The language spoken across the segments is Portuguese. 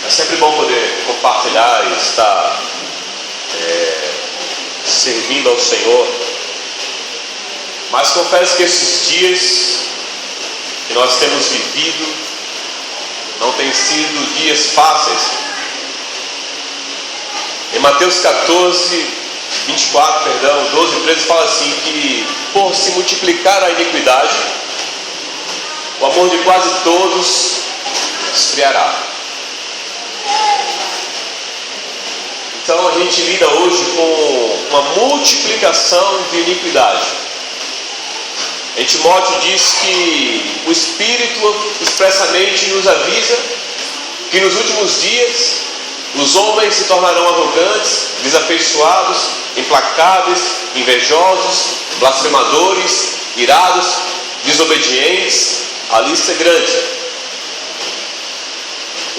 É sempre bom poder compartilhar e estar servindo ao Senhor. Mas confesso que esses dias que nós temos vivido não têm sido dias fáceis. Em Mateus 12, 13 fala assim que por se multiplicar a iniquidade, o amor de quase todos esfriará. Então a gente lida hoje com uma multiplicação de iniquidade. Em Timóteo diz que o Espírito expressamente nos avisa que nos últimos dias os homens se tornarão arrogantes, desafeiçoados, implacáveis, invejosos, blasfemadores, irados, desobedientes. A lista é grande.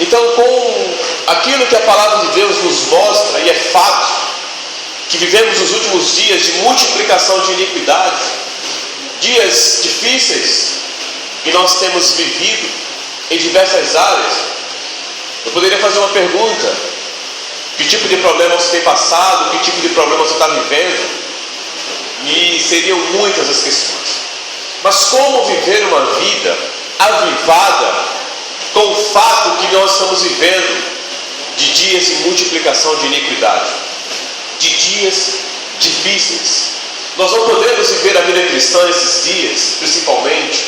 Então, com aquilo que a palavra de Deus nos mostra, e é fato, que vivemos os últimos dias de multiplicação de iniquidades, dias difíceis que nós temos vivido em diversas áreas, eu poderia fazer uma pergunta: que tipo de problema você tem passado? Que tipo de problema você está vivendo? E seriam muitas as questões. Mas como viver uma vida avivada com o fato que nós estamos vivendo de dias de multiplicação de iniquidade, de dias difíceis? Nós não podemos viver a vida cristã nesses dias, principalmente,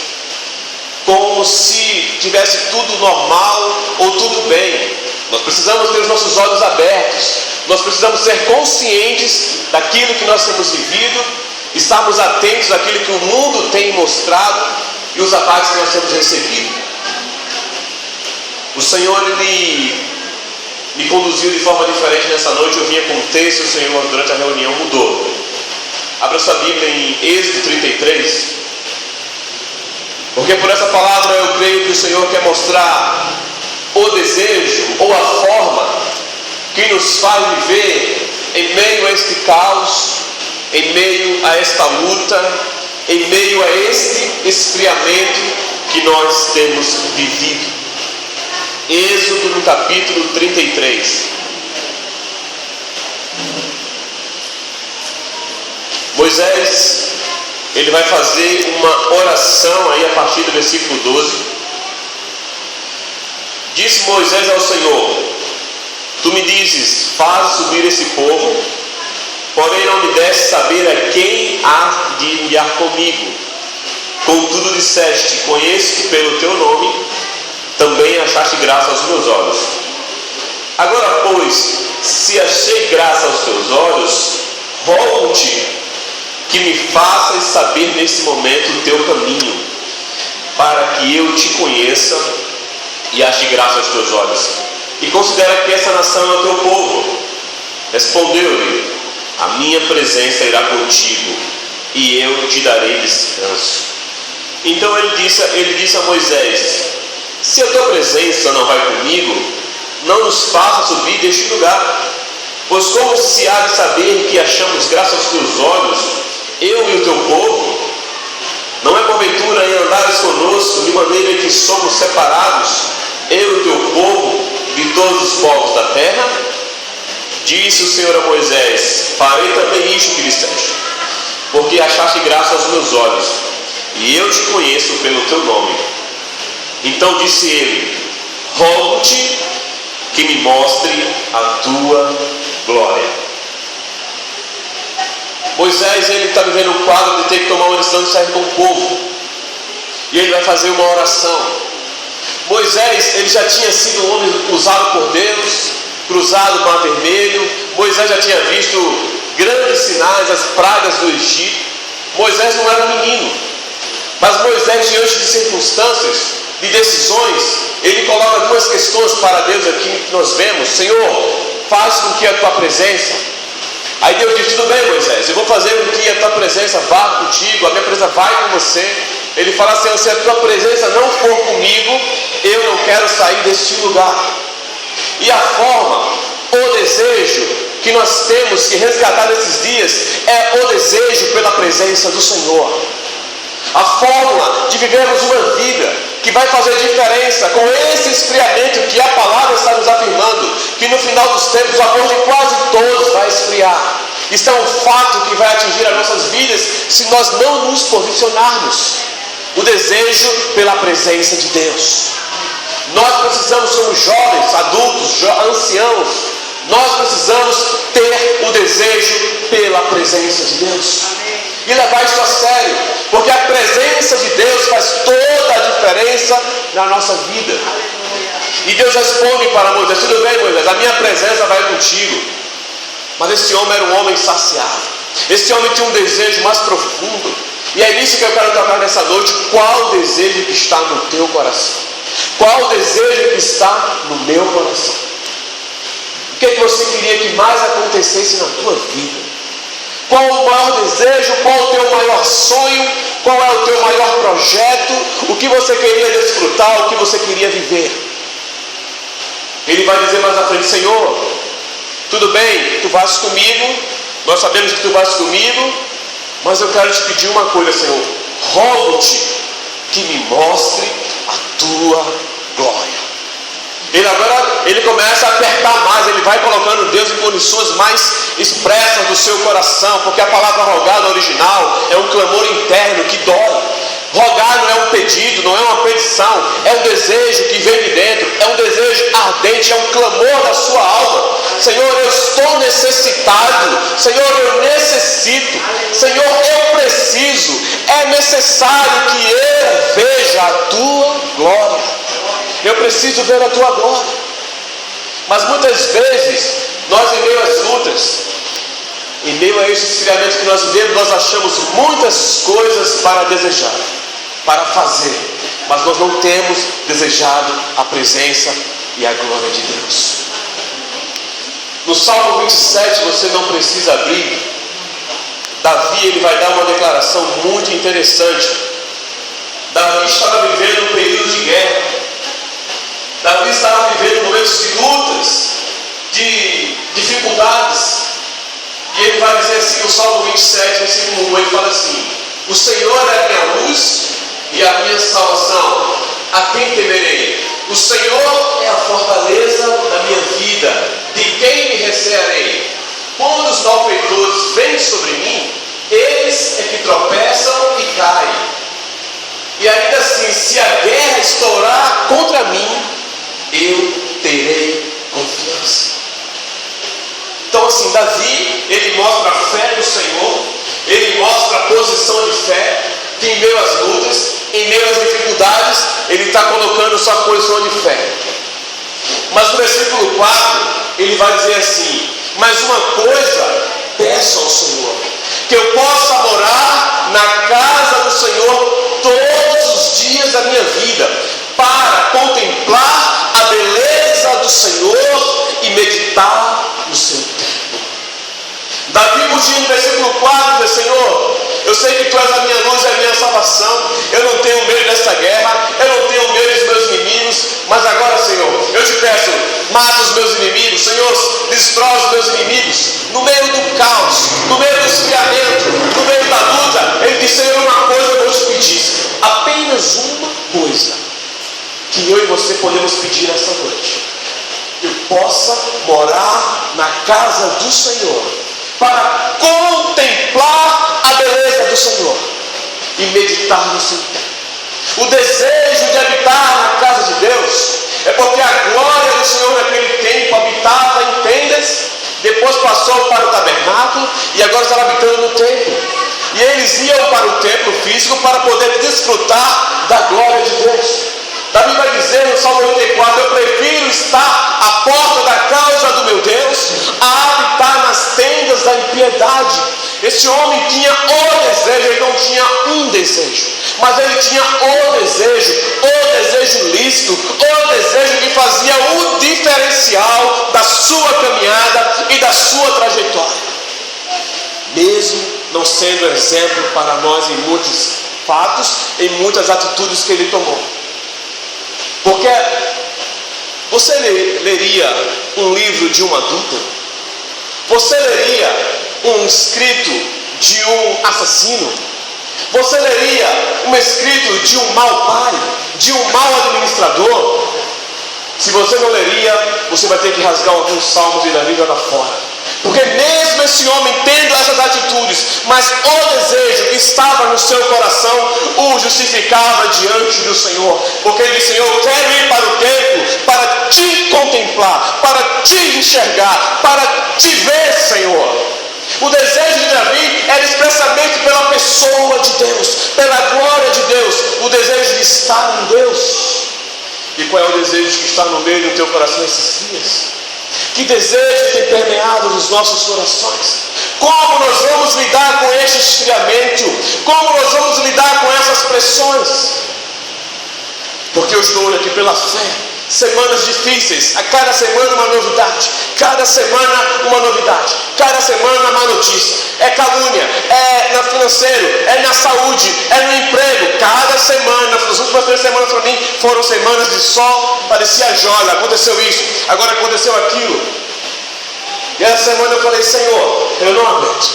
como se tivesse tudo normal ou tudo bem. Nós precisamos ter os nossos olhos abertos, nós precisamos ser conscientes daquilo que nós temos vivido, estarmos atentos àquilo que o mundo tem mostrado e os ataques que nós temos recebido. O Senhor, Ele me conduziu de forma diferente nessa noite. Eu vinha com um texto, o Senhor durante a reunião mudou. Abra sua Bíblia em Êxodo 33, porque por essa palavra eu creio que o Senhor quer mostrar o desejo ou a forma que nos faz viver em meio a este caos, em meio a esta luta, em meio a este esfriamento que nós temos vivido. Êxodo no capítulo 33. Moisés, ele vai fazer uma oração aí a partir do versículo 12. Disse Moisés ao Senhor: Tu me dizes, faz subir esse povo, porém não me deste saber a quem há de enviar comigo. Contudo disseste, conheço-te pelo teu nome, também achaste graça aos meus olhos. Agora, pois, se achei graça aos teus olhos, rogo-te que me faças saber nesse momento o teu caminho, para que eu te conheça e ache graça aos teus olhos. E considera que essa nação é o teu povo. Respondeu-lhe: a minha presença irá contigo, e eu te darei descanso. Então ele disse a Moisés: se a tua presença não vai comigo, não nos faça subir deste lugar. Pois como se há de saber que achamos graça aos teus olhos, eu e o teu povo? Não é porventura em andares conosco de maneira que somos separados, eu e o teu povo, de todos os povos da terra? Disse o Senhor a Moisés: farei também isto que disseste, porque achaste graça aos meus olhos, e eu te conheço pelo teu nome. Então disse ele: rogo-te que me mostre a tua glória. Moisés, ele está vivendo um quadro de ter que tomar uma decisão de sair com o povo, e ele vai fazer uma oração. Moisés, ele já tinha sido um homem usado por Deus, cruzado o Mar Vermelho. Moisés já tinha visto grandes sinais, as pragas do Egito. Moisés não era um menino, mas Moisés, diante de circunstâncias, de decisões, ele coloca duas questões para Deus aqui que nós vemos: Senhor, faz com que a tua presença... Aí Deus diz: tudo bem, Moisés, eu vou fazer com que a tua presença vá contigo, a minha presença vai com você. Ele fala assim: se a tua presença não for comigo, eu não quero sair deste lugar. E a forma, o desejo que nós temos que resgatar nesses dias é o desejo pela presença do Senhor. A fórmula de vivermos uma vida que vai fazer diferença com esse esfriamento que a palavra está nos afirmando que no final dos tempos o amor de quase todos vai esfriar. Isso é um fato que vai atingir as nossas vidas se nós não nos posicionarmos. O desejo pela presença de Deus. Nós precisamos, somos jovens, adultos, anciãos, nós precisamos ter o desejo pela presença de Deus. E levar isso a sério, porque a presença de Deus faz toda a diferença na nossa vida. E Deus responde para Moisés: tudo bem, Moisés, a minha presença vai contigo. Mas esse homem era um homem saciado. Esse homem tinha um desejo mais profundo. E é nisso que eu quero tocar nessa noite. Qual o desejo que está no teu coração? Qual o desejo que está no meu coração? O que você queria que mais acontecesse na tua vida? Qual o maior desejo? Qual o teu maior sonho? Qual é o teu maior projeto? O que você queria desfrutar? O que você queria viver? Ele vai dizer mais à frente: Senhor, tudo bem, tu vais comigo, nós sabemos que tu vais comigo, mas eu quero te pedir uma coisa, Senhor. Rogo-te que me mostre a tua glória. Ele começa a apertar mais, ele vai colocando Deus em condições mais expressas do seu coração, porque a palavra rogar no original é um clamor interno que dói. Rogar não é um pedido, não é uma petição, é um desejo que vem de dentro, é um desejo ardente, é um clamor da sua alma. Senhor, eu estou necessitado, Senhor, eu necessito, Senhor, eu preciso, é necessário que eu veja a tua glória. Eu preciso ver a tua glória. Mas muitas vezes, nós em meio às lutas, em meio a esse esfriamento que nós vivemos, nós achamos muitas coisas para desejar, para fazer, mas nós não temos desejado a presença e a glória de Deus. No Salmo 27, você não precisa abrir, Davi ele vai dar uma declaração muito interessante. Davi estava vivendo um período de guerra. Davi estava vivendo momentos de lutas, de dificuldades. E ele vai dizer assim no Salmo 27, versículo 1, ele fala assim: o Senhor é a minha luz e a minha salvação, a quem temerei? O Senhor é a fortaleza da minha vida, de quem me recearei? Quando os malfeitores vêm sobre mim, eles é que tropeçam e caem. E ainda assim, se a guerra estourar contra mim, eu terei confiança. Então assim, Davi, ele mostra a fé no Senhor, ele mostra a posição de fé, que em meio às lutas, em meio às dificuldades, ele está colocando sua posição de fé. Mas no versículo 4, ele vai dizer assim: mas uma coisa peço ao Senhor, que eu possa morar na casa do Senhor todos os dias da minha vida, para contemplar a beleza do Senhor e meditar no seu templo. Davi podia no versículo 4 dizer: Senhor, eu sei que tu és a minha luz e a minha salvação, eu não tenho medo desta guerra, eu não tenho medo dos meus inimigos, mas agora, Senhor, eu te peço, mata os meus inimigos, Senhor, destrói os meus inimigos. No meio do caos, no meio do esfriamento, no meio da luta, ele disse: Senhor, uma coisa eu vou te pedir, apenas uma coisa que eu e você podemos pedir essa noite: eu possa morar na casa do Senhor, para contemplar a beleza do Senhor e meditar no seu templo. O desejo de habitar na casa de Deus é porque a glória do Senhor naquele tempo habitava em tendas, depois passou para o tabernáculo e agora estava habitando no templo. E eles iam para o templo físico para poder desfrutar da glória de Deus. Davi vai dizer no Salmo 84: eu prefiro estar à porta da casa do meu Deus a habitar nas tendas da impiedade. Esse homem tinha o desejo, ele não tinha um desejo, mas ele tinha o desejo lícito, o desejo que fazia o diferencial da sua caminhada e da sua trajetória. Mesmo não sendo exemplo para nós em muitos fatos, em muitas atitudes que ele tomou. Porque você leria um livro de um adulto? Você leria um escrito de um assassino? Você leria um escrito de um mau pai, de um mau administrador? Se você não leria, você vai ter que rasgar alguns salmos e Davi jogar fora. Porque mesmo esse homem tendo essas atitudes, mas o desejo que estava no seu coração o justificava diante do Senhor. Porque ele disse: Senhor, eu quero ir para o templo para te contemplar, para te enxergar, para te ver, Senhor. O desejo de Davi era expressamente pela pessoa de Deus, pela glória de Deus, o desejo de estar em Deus. E qual é o desejo que está no meio do teu coração esses dias? Que desejo tem permeado os nossos corações? Como nós vamos lidar com este esfriamento? Como nós vamos lidar com essas pressões? Porque eu estou aqui pela fé. Semanas difíceis, a cada semana uma novidade, cada semana uma novidade, cada semana uma notícia. É calúnia, é no financeiro, é na saúde, é no emprego. Cada semana, as últimas 3 semanas para mim foram semanas de sol, parecia joia. Aconteceu isso, agora aconteceu aquilo. E essa semana eu falei: Senhor, eu não aguento.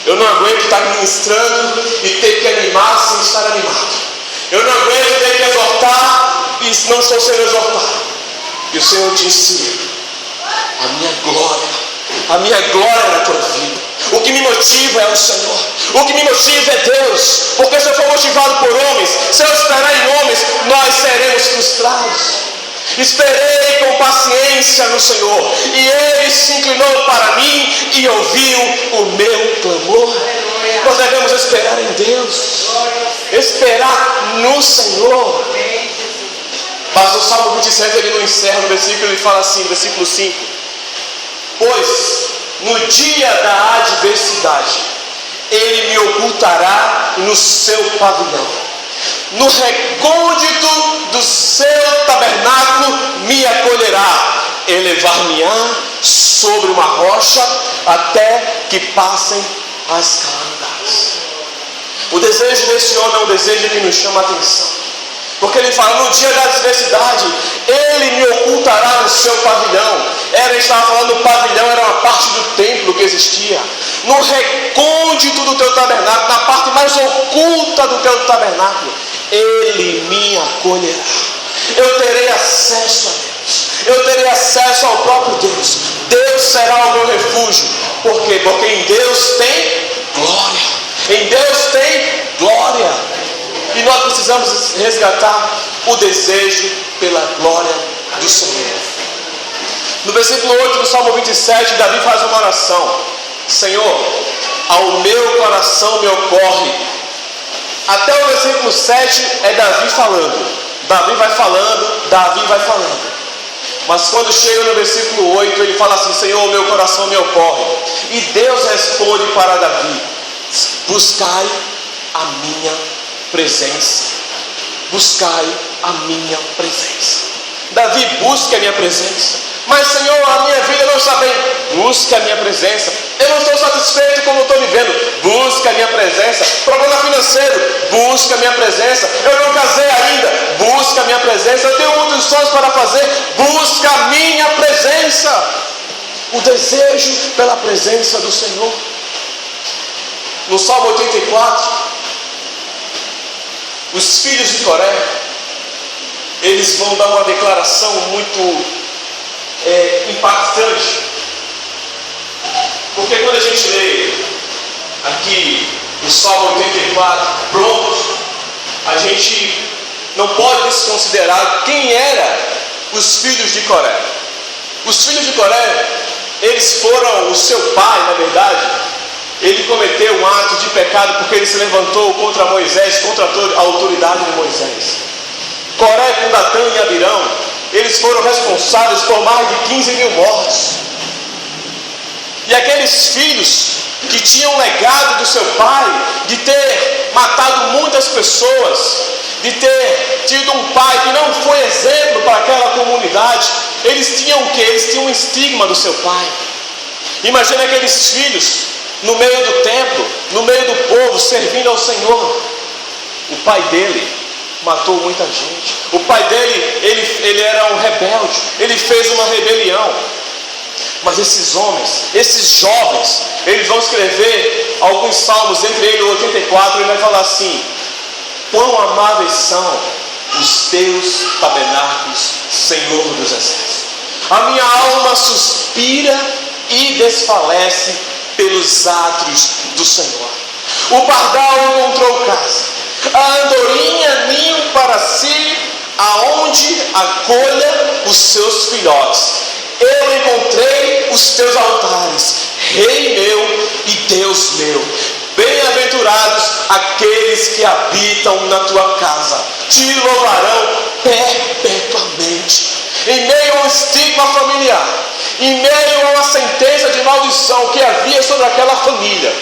Eu não aguento estar ministrando e ter que animar sem estar animado. Eu não aguento ter que exortar e não estou sendo exortado. E o Senhor disse: a minha glória na tua vida. O que me motiva é o Senhor. O que me motiva é Deus. Porque se eu for motivado por homens, se eu esperar em homens, nós seremos frustrados. Esperei com paciência no Senhor, e Ele se inclinou para mim e ouviu o meu clamor. Nós devemos esperar em Deus, esperar no Senhor. Mas o Salmo 27 ele não encerra no versículo, ele fala assim, versículo 5: pois no dia da adversidade Ele me ocultará no seu pavilhão, no recôndito do seu tabernáculo me acolherá, elevar-me-á sobre uma rocha até que passem as calamidades. O desejo desse homem é um desejo que nos chama a atenção, porque ele fala: no dia da adversidade Ele me ocultará no seu pavilhão. Ele estava falando do pavilhão, era uma parte do templo que existia. No recôndito do teu tabernáculo, na parte mais oculta do teu tabernáculo, Ele me acolherá. Eu terei acesso a Deus, eu terei acesso ao próprio Deus. Deus será o meu refúgio. Por quê? Porque em Deus tem glória. Em Deus tem glória. E nós precisamos resgatar o desejo pela glória do Senhor. No versículo 8 do Salmo 27, Davi faz uma oração: Senhor, ao meu coração me ocorre. Até o versículo 7 é Davi falando. Davi vai falando. Mas quando chega no versículo 8, ele fala assim: Senhor, o meu coração me ocorre. E Deus responde para Davi: buscai a minha presença. Buscai a minha presença. Davi busca a minha presença. Mas Senhor, a minha vida não está bem. Busca a minha presença. Eu não estou satisfeito como estou vivendo. Busca a minha presença. Problema financeiro. Busca a minha presença. Eu não casei ainda. Busca a minha presença. Eu tenho muitos sonhos para fazer. Busca a minha presença. O desejo pela presença do Senhor. No Salmo 84, os filhos de Coré, eles vão dar uma declaração muito impactante. Porque quando a gente lê aqui o Salmo 84 pronto, a gente não pode desconsiderar quem eram os filhos de Coré. Os filhos de Coré, eles foram, o seu pai, na verdade, ele cometeu um ato de pecado porque ele se levantou contra Moisés, contra a autoridade de Moisés. Coré, com Datã e Abirão, eles foram responsáveis por mais de 15 mil mortos. E aqueles filhos que tinham o legado do seu pai, de ter matado muitas pessoas, de ter tido um pai que não foi exemplo para aquela comunidade, eles tinham o quê? Eles tinham um estigma do seu pai. Imagina aqueles filhos no meio do templo, no meio do povo, servindo ao Senhor. O pai dele matou muita gente. O pai dele, ele era um rebelde. Ele fez uma rebelião. Mas esses homens, esses jovens, eles vão escrever alguns salmos, entre eles o 84, ele vai falar assim: quão amáveis são os teus tabernáculos, Senhor dos exércitos. A minha alma suspira e desfalece pelos átrios do Senhor. O pardal encontrou casa, a andorinha ninho para si, aonde acolha os seus filhotes. Eu encontrei os teus altares, Rei meu e Deus meu. Bem-aventurados aqueles que habitam na tua casa, te louvarão perpetuamente. Em meio a um estigma familiar, em meio a uma sentença de maldição que havia sobre aquela família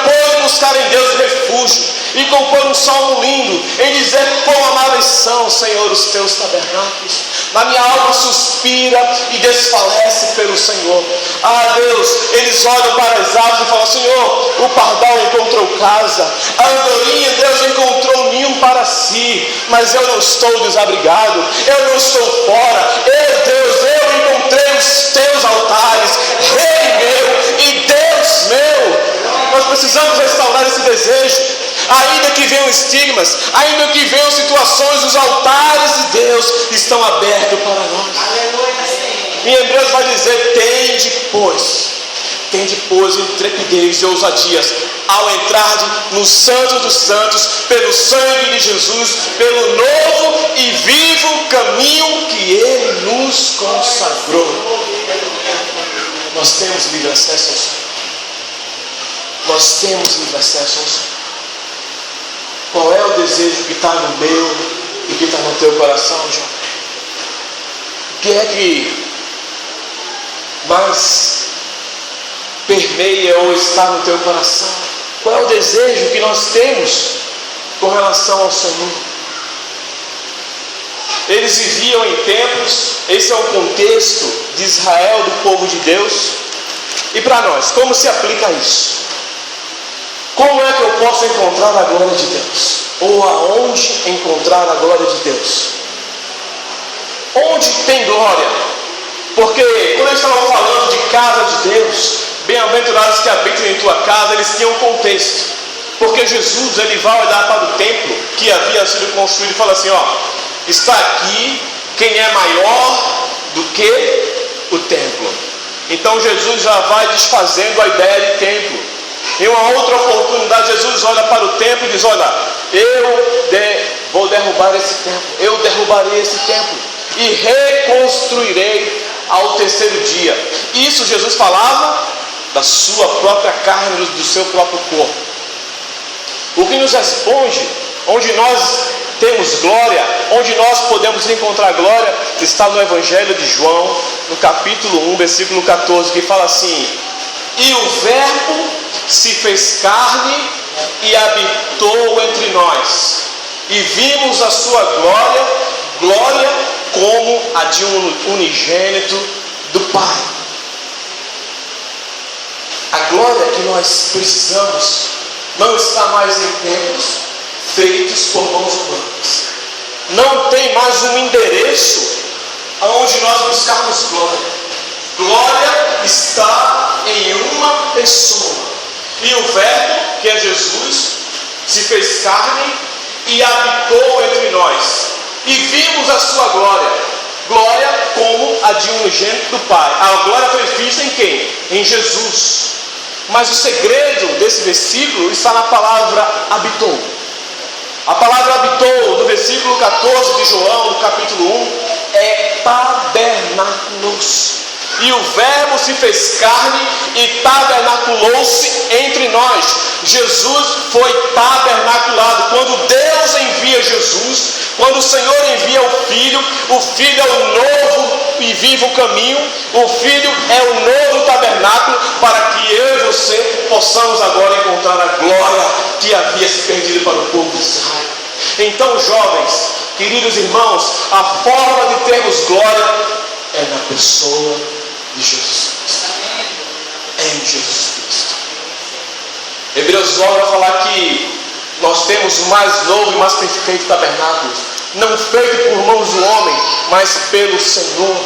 pôde buscar em Deus refúgio e compor um salmo lindo em dizer: quão amáveis são, Senhor, os teus tabernáculos. Na minha alma suspira e desfalece pelo Senhor. Ah, Deus, eles olham para as aves e falam: Senhor, o pardal encontrou casa, a andorinha, Deus, encontrou ninho para si, mas eu não estou desabrigado, eu não estou fora. Deus, eu encontrei os teus altares, Rei meu e Deus meu. Nós precisamos restaurar esse desejo. Ainda que venham estigmas, ainda que venham situações, os altares de Deus estão abertos para nós. Em Hebreus vai dizer: tende pois intrepidez e ousadias ao entrar no Santo dos Santos, pelo sangue de Jesus, pelo novo e vivo caminho que Ele nos consagrou. Nós temos livre acesso ao Senhor. Nós temos livre acesso ao Senhor. Qual é o desejo que está no meu e que está no teu coração, jovem? O que é que mais permeia ou está no teu coração? Qual é o desejo que nós temos com relação ao Senhor? Eles viviam em templos, esse é o contexto de Israel, do povo de Deus. E para nós, como se aplica isso? Como é que eu posso encontrar a glória de Deus? Ou aonde encontrar a glória de Deus? Onde tem glória? Porque quando eles estavam falando de casa de Deus, bem-aventurados que habitam em tua casa, eles tinham um contexto. Porque Jesus, ele vai olhar para o templo que havia sido construído e fala assim: ó, está aqui quem é maior do que o templo. Então Jesus já vai desfazendo a ideia de templo. Em uma outra oportunidade, Jesus olha para o templo e diz: olha, vou derrubar esse templo, eu derrubarei esse templo e reconstruirei ao terceiro dia. Isso Jesus falava da sua própria carne, do seu próprio corpo. O que nos responde, onde nós temos glória, onde nós podemos encontrar glória, está no Evangelho de João, no capítulo 1, versículo 14, que fala assim: e o Verbo se fez carne e habitou entre nós, e vimos a sua glória, glória como a de um unigênito do Pai. A glória que nós precisamos não está mais em templos feitos por mãos humanas. Não tem mais um endereço aonde nós buscarmos glória. Glória está em uma pessoa. E o Verbo, que é Jesus, se fez carne e habitou entre nós. E vimos a sua glória. Glória como a de um unigênito do Pai. A glória foi vista em quem? Em Jesus. Mas o segredo desse versículo está na palavra habitou. A palavra habitou, no versículo 14 de João, no capítulo 1, é tabernáculos. E o Verbo se fez carne e tabernaculou-se entre nós. Jesus foi tabernaculado. Quando Deus envia Jesus, quando o Senhor envia o Filho é o novo e vivo caminho. O Filho é o novo tabernáculo para que eu e você possamos agora encontrar a glória que havia se perdido para o povo de Israel. Então, jovens, queridos irmãos, a forma de termos glória é na pessoa de Jesus Cristo. É em Jesus Cristo. Hebreus vai falar que nós temos o mais novo e mais perfeito tabernáculo, não feito por mãos do homem, mas pelo Senhor.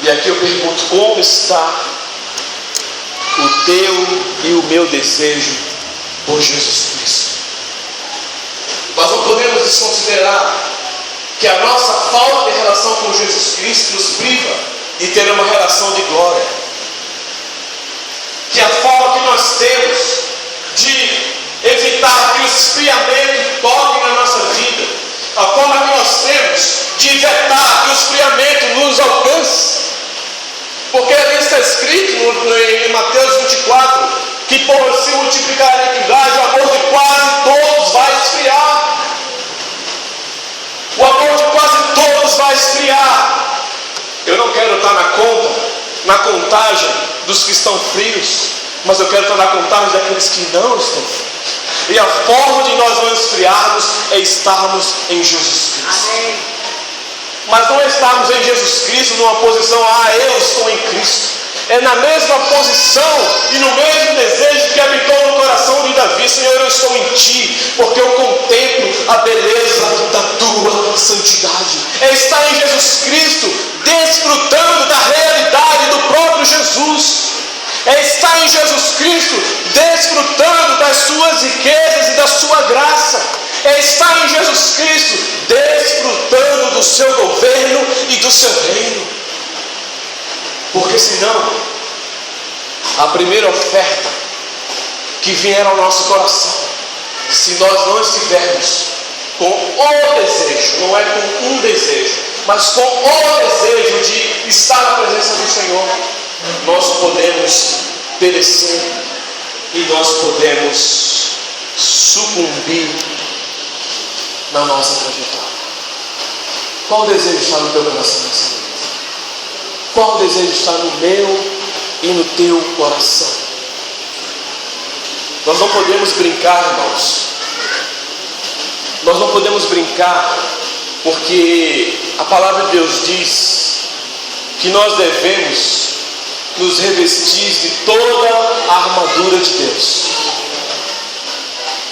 E aqui eu pergunto: como está o teu e o meu desejo por Jesus Cristo? Nós não podemos desconsiderar que a nossa falta de relação com Jesus Cristo nos priva de ter uma relação de glória. Que a forma que nós temos de evitar que o esfriamento toque na nossa vida, a forma que nós temos de evitar que o esfriamento nos alcance. Porque ali está escrito em Mateus 24 que por se multiplicar a iniquidade, o amor de quase todos vai esfriar. O amor de quase todos vai esfriar. Eu não quero estar na contagem dos que estão frios, mas eu quero estar na contagem daqueles que não estão frios. E a forma de nós não esfriarmos é estarmos em Jesus Cristo. Amém. Mas não estarmos em Jesus Cristo numa posição, eu estou em Cristo. É na mesma posição e no mesmo desejo que habitou no coração de Davi: Senhor, eu estou em Ti, porque eu contemplo a beleza da Tua santidade. É estar em Jesus Cristo, desfrutando da realidade do próprio Jesus. É estar em Jesus Cristo, desfrutando das suas riquezas e da sua graça. É estar em Jesus Cristo, desfrutando do seu governo e do seu reino. Porque senão, a primeira oferta que vier ao nosso coração, se nós não estivermos com o desejo, não é com um desejo, mas com o desejo de estar na presença do Senhor, nós podemos perecer e nós podemos sucumbir na nossa trajetória. Qual desejo está no teu coração nessa noite? Qual desejo está no meu e no teu coração? Nós não podemos brincar, irmãos. Nós não podemos brincar, porque a palavra de Deus diz que nós devemos nos revestir de toda a armadura de Deus.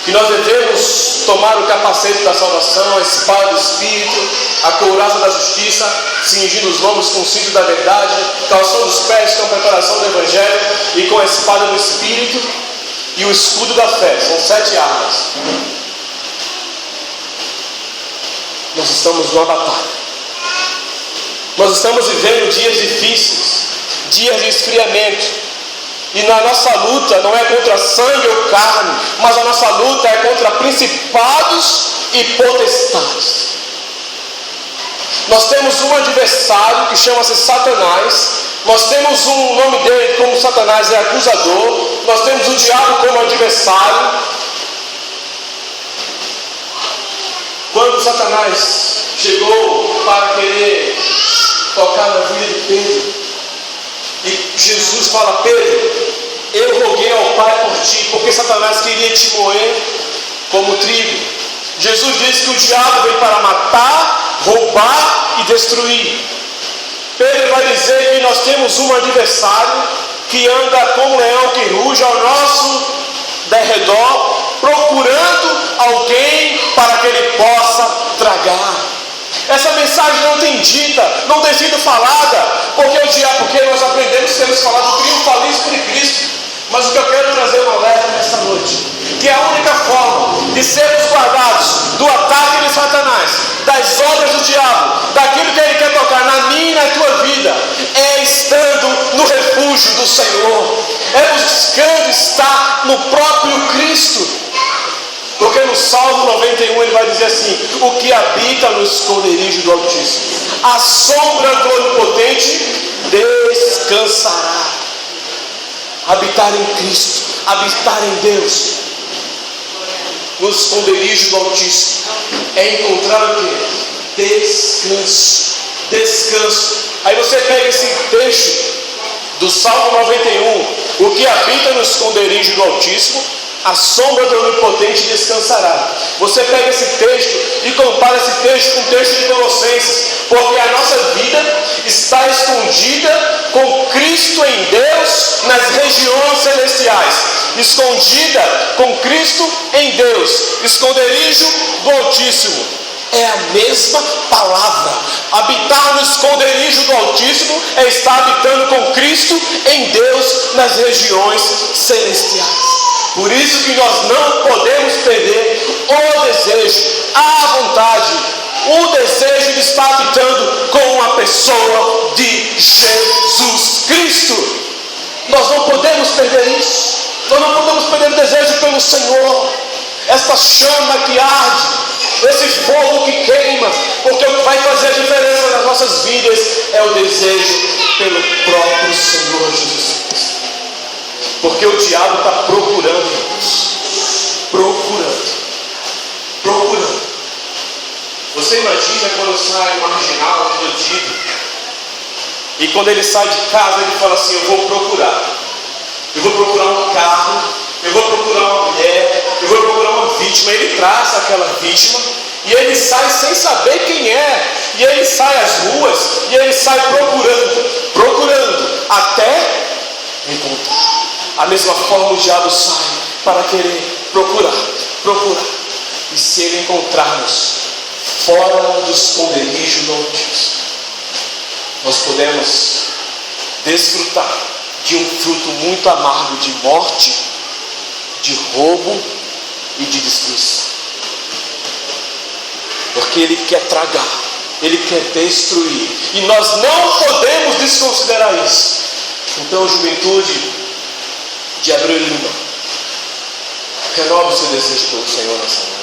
Que nós devemos tomar o capacete da salvação, a espada do Espírito, a couraça da justiça, cingindo os lombos com o cinto da verdade, calçando os pés com a preparação do Evangelho e com a espada do Espírito e o escudo da fé. São 7 armas. Nós estamos numa batalha. Nós estamos vivendo dias difíceis, dias de esfriamento. E na nossa luta não é contra sangue ou carne, mas a nossa luta é contra principados e potestades. Nós temos um adversário que chama-se Satanás. Nós temos o nome dele como Satanás é acusador. Nós temos o diabo como adversário. Quando Satanás chegou para querer tocar na vida de Pedro, e Jesus fala: Pedro, eu roguei ao Pai por ti, porque Satanás queria te moer como trigo. Jesus diz que o diabo veio para matar, roubar e destruir. Pedro vai dizer que nós temos um adversário que anda como um leão que ruge ao nosso derredor, procurando alguém para que ele possa tragar. Essa mensagem não tem dita, não tem sido falada, porque nós aprendemos que temos falado do triunfalismo de Cristo. Mas o que eu quero trazer um alerta nesta noite, que é a única forma de sermos guardados do ataque de Satanás, das obras do diabo, daquilo que ele quer tocar na minha e na tua vida, é estando no refúgio do Senhor, é buscando estar no próprio Cristo. Porque no Salmo 91 ele vai dizer assim: o que habita no esconderijo do Altíssimo, a sombra do Onipotente descansará. Habitar em Cristo, habitar em Deus, no esconderijo do Altíssimo, é encontrar o quê? Descanso. Descanso. Aí você pega esse texto do Salmo 91, o que habita no esconderijo do Altíssimo, a sombra do Onipotente descansará. Você pega esse texto e compara esse texto com o texto de Colossenses, porque a nossa vida está escondida com Cristo em Deus nas regiões celestiais. Escondida com Cristo em Deus, esconderijo do Altíssimo. É a mesma palavra. Habitar no esconderijo do Altíssimo é estar habitando com Cristo em Deus nas regiões celestiais. Por isso que nós não podemos perder o desejo, a vontade O desejo ele está habitando com a pessoa de Jesus Cristo. Nós não podemos perder isso. Nós não podemos perder o desejo pelo Senhor. Esta chama que arde, esse fogo que queima, porque o que vai fazer a diferença nas nossas vidas é o desejo pelo próprio Senhor Jesus Cristo. Porque o diabo está procurando. Você imagina quando sai um marginal, um bandido, e quando ele sai de casa, ele fala assim: eu vou procurar um carro, eu vou procurar uma mulher, eu vou procurar uma vítima. Ele traça aquela vítima e ele sai sem saber quem é, e ele sai às ruas e ele sai procurando até encontrar. A mesma forma o diabo sai para querer procurar, e se ele encontrarmos fora do esconderijo do Altíssimo, nós podemos desfrutar de um fruto muito amargo de morte, de roubo e de destruição. Porque ele quer tragar, ele quer destruir, e nós não podemos desconsiderar isso. Então, juventude de Abreu Lima, renova o seu desejo pelo Senhor nessa noite.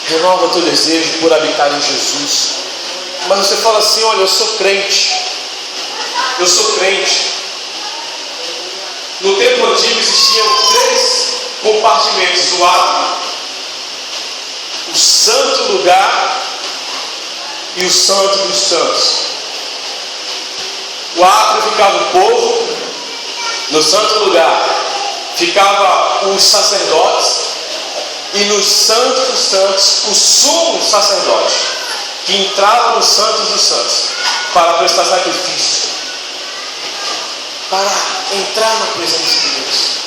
Renova o teu desejo por habitar em Jesus. Mas você fala assim: olha, eu sou crente. No tempo antigo existiam 3 compartimentos: o átrio, o santo lugar e o santo dos santos. O átrio ficava o povo, no santo lugar ficava os sacerdotes, e no santo dos santos o sumo sacerdote, que entrava no santo dos santos para prestar sacrifício, para entrar na presença de Deus.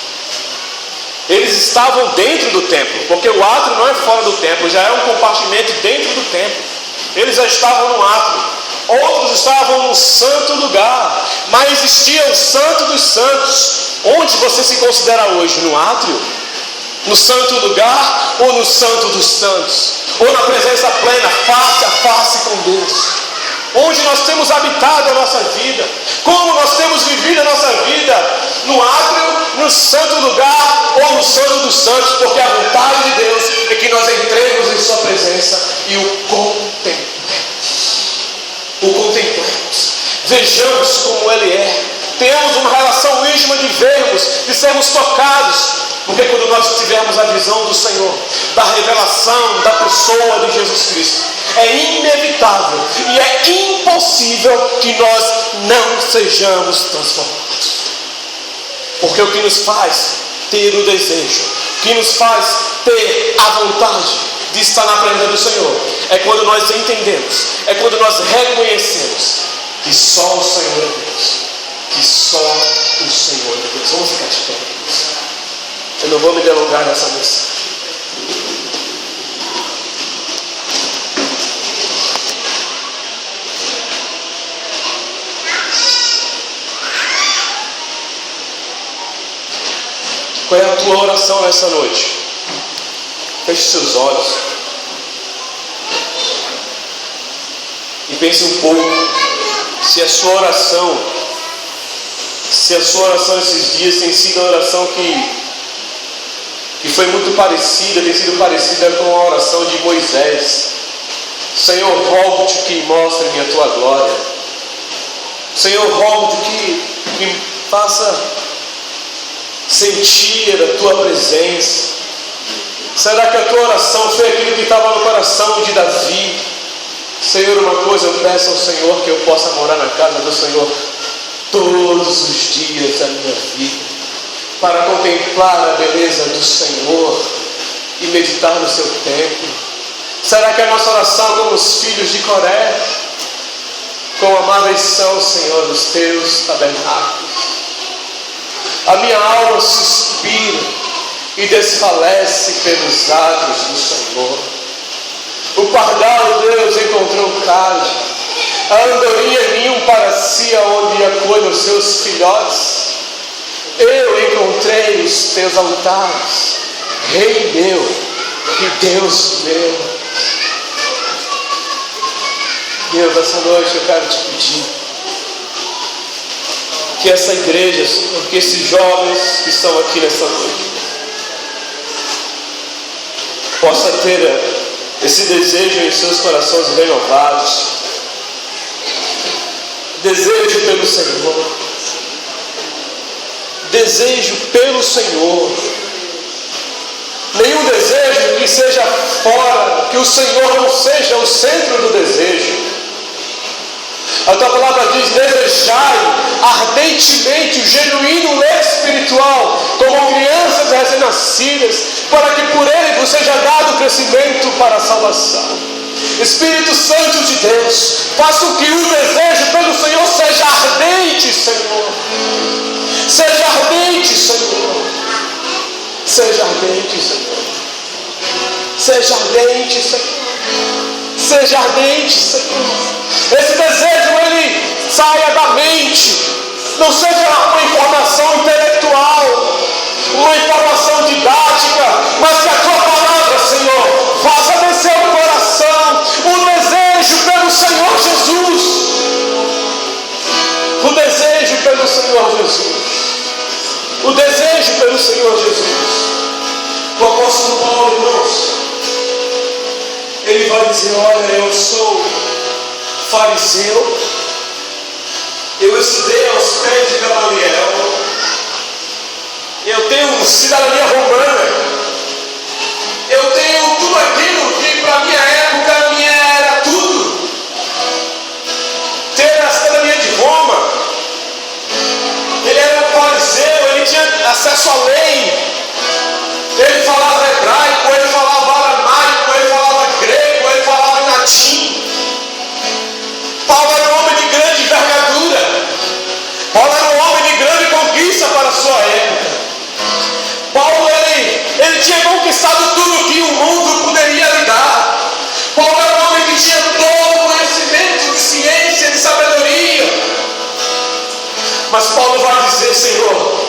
Eles estavam dentro do templo, porque o átrio não é fora do templo, já é um compartimento dentro do templo. Eles já estavam no átrio. Outros estavam no santo lugar, mas existia o santo dos santos. Onde você se considera hoje? No átrio? No santo lugar ou no santo dos santos? Ou na presença plena, face a face com Deus? Onde nós temos habitado a nossa vida? Como nós temos vivido a nossa vida? No átrio, no santo lugar ou no santo dos santos? Porque a vontade de Deus é que nós entremos em sua presença e o contemplemos, vejamos como Ele é, tenhamos uma relação íntima de vermos, de sermos tocados. Porque quando nós tivermos a visão do Senhor, da revelação da pessoa de Jesus Cristo, é inevitável e é impossível que nós não sejamos transformados. Porque o que nos faz ter o desejo, o que nos faz ter a vontade de estar na presença do Senhor, é quando nós entendemos, é quando nós reconhecemos que só o Senhor é Deus, que só o Senhor é Deus. Vamos ficar de pé. Eu não vou me delongar nessa mensagem. Qual é a tua oração nessa noite? Feche seus olhos e pense um pouco se a sua oração esses dias tem sido a oração que foi muito parecida, tem sido parecida com a oração de Moisés. Senhor, rogo-te que mostre-me a tua glória. Senhor, rogo-te que me faça sentir a tua presença. Será que a tua oração foi aquilo que estava no coração de Davi? Senhor, uma coisa eu peço ao Senhor, que eu possa morar na casa do Senhor todos os dias da minha vida, para contemplar a beleza do Senhor e meditar no seu templo. Será que a nossa oração, como os filhos de Coré, quão amáveis são, Senhor, os teus tabernáculos? A minha alma suspira e desfalece pelos atos do Senhor. O pardal, Deus, encontrou calho, a andorinha ninho para si, aonde acolhe os seus filhotes. Eu encontrei os teus altares, Rei meu e Deus meu. Deus, essa noite eu quero te pedir que essa igreja, Senhor, que esses jovens que estão aqui nessa noite possa ter esse desejo em seus corações renovados, desejo pelo Senhor, desejo pelo Senhor, nenhum desejo que seja fora, que o Senhor não seja o centro do desejo. A tua palavra diz: desejai ardentemente o genuíno leite espiritual, como crianças recém-nascidas, para que por ele vos seja dado crescimento para a salvação. Espírito Santo de Deus, faça com que o desejo pelo Senhor seja ardente, Senhor. Seja ardente, Senhor. Seja ardente, Senhor. Seja ardente, Senhor. Seja ardente, Senhor. Esse desejo, ele saia da mente. Não seja uma informação intelectual, uma informação didática, mas que a tua palavra, Senhor, faça descer o coração o desejo pelo Senhor Jesus. O desejo pelo Senhor Jesus. O desejo pelo Senhor Jesus. O apóstolo Paulo, irmãos, ele vai dizer: olha, eu sou fariseu, eu estudei aos pés de Gamaliel, eu tenho cidadania romana, eu tenho tudo aquilo que para a minha época era tudo. Ter a cidadania de Roma, ele era um fariseu, ele tinha acesso à lei, ele falava hebraico, ele falava aramaico, ele falava grego, ele falava em latim. Paulo era um homem de grande envergadura. Paulo era um homem de grande conquista para a sua época. Paulo, ele tinha conquistado tudo que o mundo poderia lhe dar. Paulo era um homem que tinha todo o conhecimento de ciência, de sabedoria. Mas Paulo vai dizer: Senhor,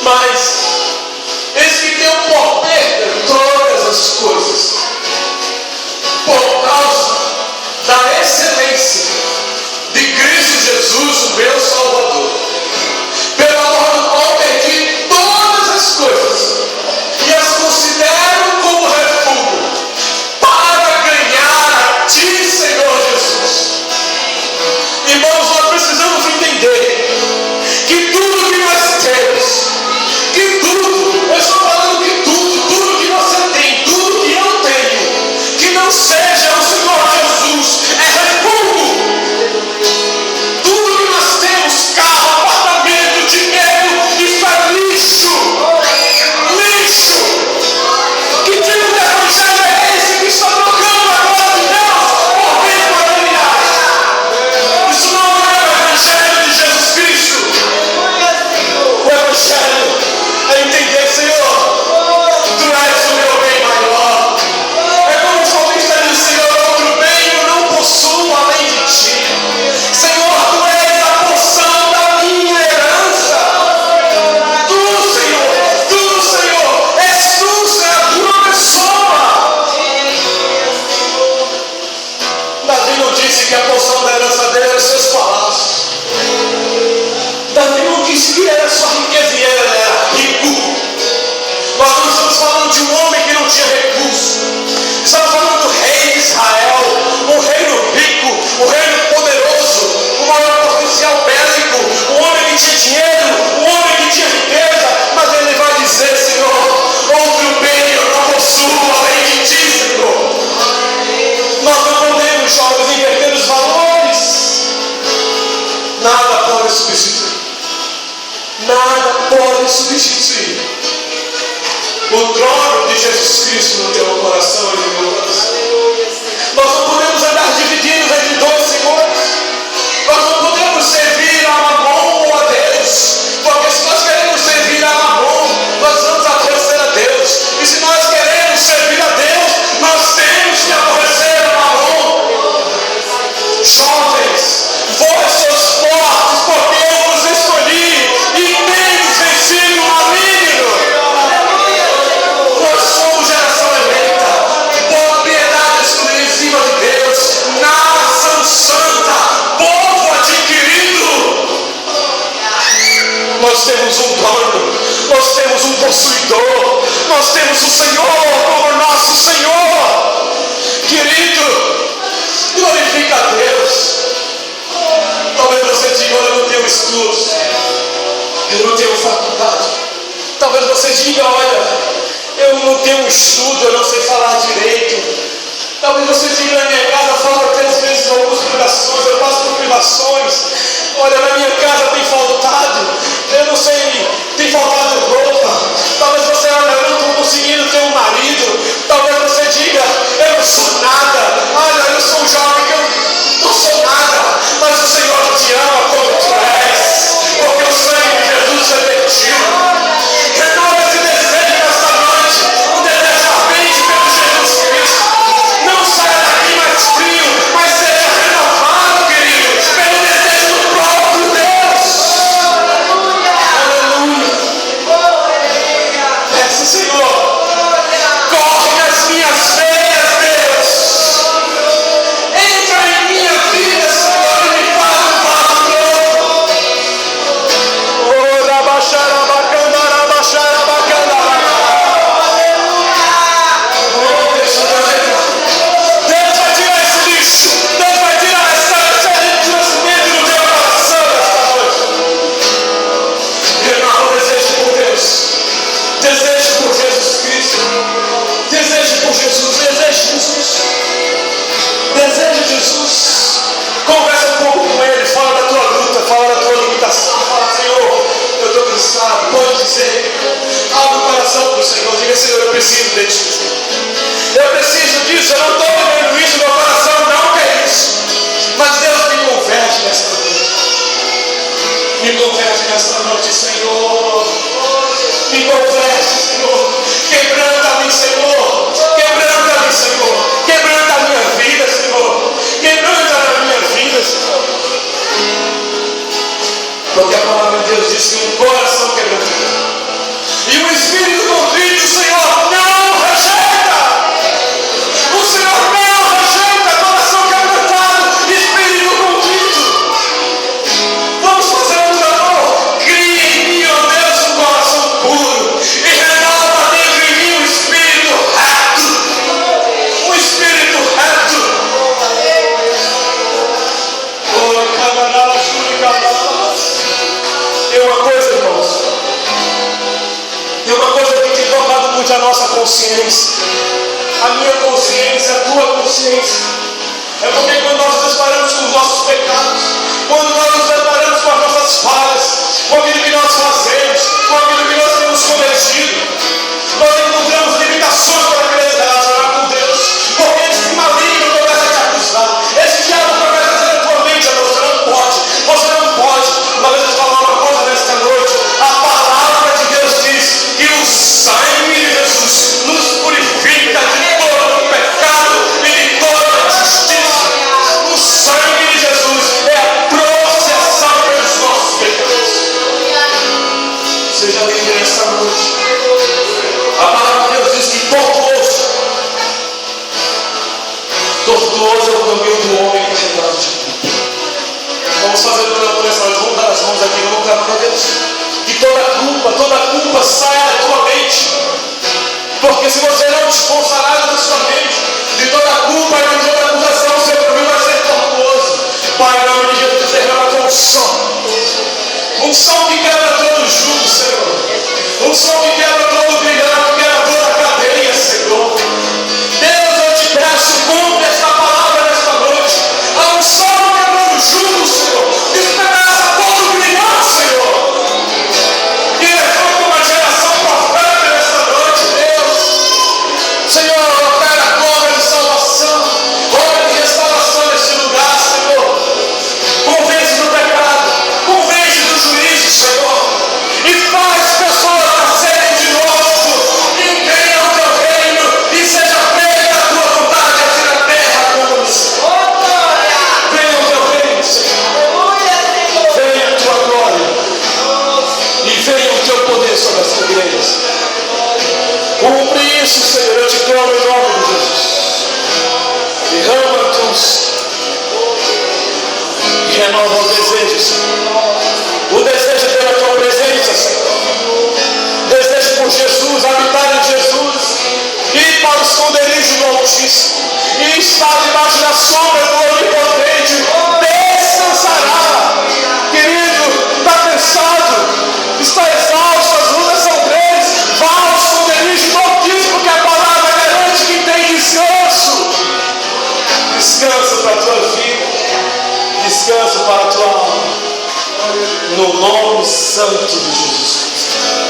mas eis que tenho por perda todas as coisas, por causa da excelência de Cristo Jesus, o meu Salvador, pelo amor do qual perdi todas as coisas e as considero como refúgio, para ganhar a Ti, Senhor Jesus. Irmãos, nós precisamos entender que tudo que nós temos, que tudo, eu estou falando que tudo que você tem, tudo que eu tenho, que não seja o Senhor Jesus, é refúgio. Tudo que nós temos, carro, apartamento, dinheiro, isso é lixo. Lixo. Que tipo de evangelho é esse que está trocando a glória de Deus por bens materiais? Isso não é o evangelho de Jesus Cristo. O evangelho é entender: Senhor, Tu és o meu bem maior. É como o salmista diz: Senhor, outro bem eu não possuo além de Ti. Senhor, Tu és a porção da minha herança. Tu, Senhor, és Tu, Senhor, a Tua pessoa. Davi não disse que a porção da herança dele era os seus palácios. Davi não disse que era sua riqueza e ele era rico. Nós não estamos falando de um homem que não tinha recurso. Estamos falando do rei de Israel, um reino rico, um reino poderoso, um maior potencial bélico, um homem que tinha dinheiro, um homem que tinha riqueza. Mas ele vai dizer: Senhor, outro bem eu não possuo além de Ti, Senhor. Nós não podemos, jovens, inverter os valores. Nada pode substituir. Nada pode substituir o trono de Jesus Cristo no teu coração e no meu coração. Nós não podemos andar divididos entre dois senhores. Nós não podemos servir a Mamon ou a Deus, porque se nós queremos servir a Mamon, nós vamos aborrecer a Deus. E se nós queremos servir a Deus, nós temos que aborrecer a Mamon. Jovens, vós sois fortes, porque eu vos escolhi e tendes vencido o maligno. Nós somos geração eleita, propriedade exclusiva de Deus. nós temos um possuidor, nós temos o Senhor como nosso Senhor. Querido, glorifica a Deus. Talvez você diga: olha, eu não tenho estudos, eu não tenho faculdade. Talvez você diga: olha, eu não tenho estudo, eu não sei falar direito. Talvez você diga: na minha casa falta às vezes algumas privações, eu passo por privações. Olha, na minha casa tem faltado, eu não sei, tem faltado roupa. Talvez você: olha, eu não estou conseguindo ter um marido. Talvez você diga: eu não sou nada. Olha, eu sou um jovem que eu não sou nada. Mas o Senhor te ama como tu és, porque o sangue de Jesus é vertido. Renova esse desejo nesta noite, um desejo ardente pelo Jesus Cristo. Não saia daqui mais frio, mas seja renovado, querido, pelo desejo do próprio Deus. Aleluia. Peça, Senhor, corre nas minhas veias, Deus. Entra em minha vida, Senhor, e me faz um vaso novo. Oh, rabaxarabacanda, rabaxarabacanda. Oh, deixa eu ver. Deus vai tirar esse lixo. Deus vai tirar esse medo do teu coração nesta noite. Renova o desejo por Deus. Desejo por Jesus Cristo. Desejo por Jesus. Desejo Jesus. Desejo Jesus. Conversa um pouco com Ele. Fala da tua luta. Fala da tua limitação. Fala: Senhor, eu estou cansado. Pode dizer. Abre o coração para o Senhor. Diga: Senhor, eu preciso de Ti. Eu preciso disso. Eu não estou vivendo isso. Meu coração não quer isso. Mas Deus me converte nesta noite. Me converte nesta noite, Senhor. Me converte, Senhor. Quebranta-me, Senhor. Quebranta-me, Senhor. Quebranta a minha vida, Senhor. Quebranta a minha vida, Senhor. Porque a palavra de Deus diz que um coração quebrantado e um espírito contrito, Senhor, não rejeita. O Senhor não rejeita coração quebrantado, espírito contrito. Vamos fazer um clamor. Cria em mim, ó Deus, um coração puro e renova dentro de mim um espírito reto. Um espírito reto. Oh, camarada, júri, camarada. Tem uma coisa, irmãos. Tem uma coisa que tem tocado muito a nossa consciência. A minha consciência, a tua consciência. É porque quando nós nos deparamos com os nossos pecados, quando nós nos deparamos com as nossas falhas, com aquilo que nós fazemos, com aquilo que nós temos cometido, nós encontramos limitações para querer relacionar com Deus. Porque esse maligno começa a te acusar. Esse diabo começa a dizer na tua mente: você não pode, você não pode. Mas eu te falar uma coisa nesta noite. A palavra de Deus diz que o sangue de Jesus nos purifica de todo pecado e de toda injustiça. O sangue de Jesus é a processão pelos nossos pecados. Seja livre nesta noite. A palavra de Deus diz que tortuoso é o caminho do homem carregado de culpa. Vamos fazer o clamor nessa noite. Vamos dar as mãos aqui, vamos clamar a Deus. Que toda culpa saia da tua mente. Porque se você não dispor salário da sua mente, de toda culpa e de toda acusação, o seu caminho vai ser tortuoso. Pai, em nome de Jesus, derrama com um som que quebra todo o jugo, Senhor. Um som que quebra todo o brilhão, que quebra toda a cadeia, Senhor. Deus, eu te peço, cumpre esta palavra nesta noite. Há um som quebrando o jugo, Senhor. Despedaça todo o brilhão, Senhor. E levanta uma geração profética nesta noite, Deus. Senhor, opera a obra de salvação, obra de restauração neste lugar, Senhor. Convence do pecado, convence do juízo, Senhor. E faz pessoas nascerem de novo. E venha o teu reino e seja feita a tua vontade aqui na terra como no céu. Venha o teu reino, Senhor. Venha a tua glória. E venha o teu poder sobre as igrejas. Cumpre isso, Senhor. Eu te clamo em nome de Jesus. Derrama a tua e renova os desejos, Senhor. O desejo pela tua presença, Senhor. com Jesus, habitar em Jesus, ir para o esconderijo do Altíssimo e estar debaixo da sombra do Onipotente, descansará. Querido, está cansado, está exausto, as lutas são grandes, vá ao esconderijo do Altíssimo, porque a palavra garante que tem descanso. Descanso para a tua vida, descanso para a tua alma, no nome santo de Jesus Cristo.